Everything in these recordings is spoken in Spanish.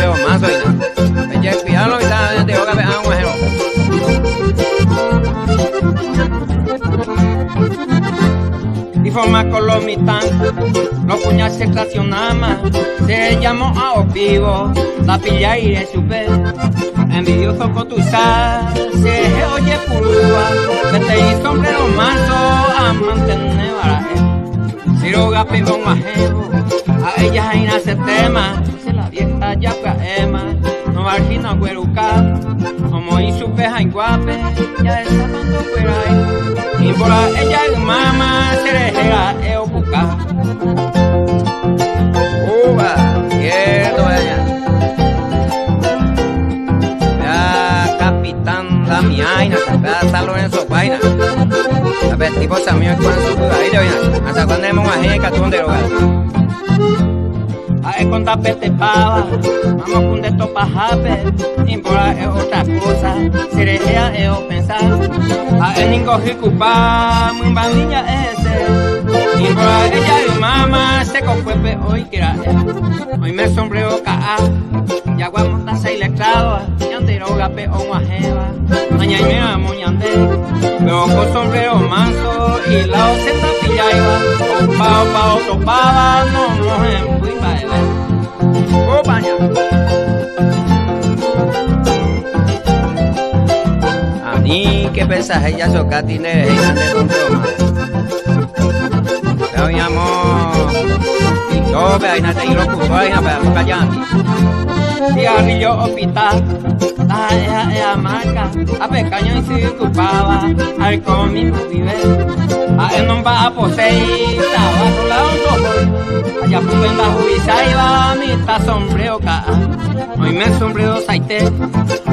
sombrero más hoy na. Ella cuidado que está de boca a un ajeno. Y forma colomitán, los puñal se estacionama, se llamó a vivo, la pilla y de su pez. Envidioso con tu sal, se oye purúa, vete y sombrero manso a mantener baraje. Si lo gape con ajeno, a ella hay nace tema, se la vieja ya caema, no margina güeruca, como y su peja en guape, ya está mando güeray. Y por ella y mamá se dejera eocuca. Uva, quieto ella. Ya capitán da mi aina, ya salvo en su vaina. A ver, tipo Samuel con su cuidadito, vaina. Hasta cuando hemos a catún de hogar. A con tapete pava, vamos con de topa jape, impora es otra cosa, se dejea es pensar. A el ningo jicupa, muy bandilla ese, impora ella y mamá se concuepe hoy que era hoy me sombrero caá, ya guamota se ilectrado, yandero gape o guajeva, mañana me amo yande, luego con sombrero manso y la ocenta pillaiva, con pao pao topaba, no mojen muy baile. Oh, baña. A mí que pensas ella socatine y ande con broma. Pero llamo y tope ahí nate y lo puso ahí para callanti. Cigarrillo hospital, la ea marca, a pecaño y se ocupaba, al conmigo vive. A él no va a poseer, tabaco la ojo. Allá fue en la juiza y va mitad sombrero caá. Hoy me sombrero saite,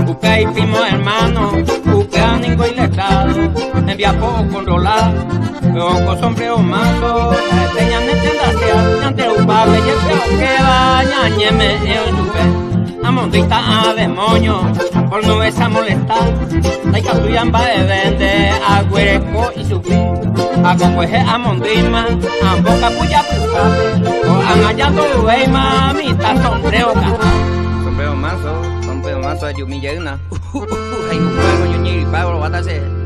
busqué y primo hermano, busqué a ningún iletrado, envía poco controlado, luego con sombrero manso, peña me tendacia, ante un pape y el feo que va, ñañeme el yuve. A mondita a demonio, por no esa molestar, la catuyan va de vende, a huereco y subir. A cocueje a mondima, a boca puya pucape, o a mayando lueima, mitad sombrero caja. Sombrero mazo de yumillena. Hay un juego, yo ni pago, lo va a hacer.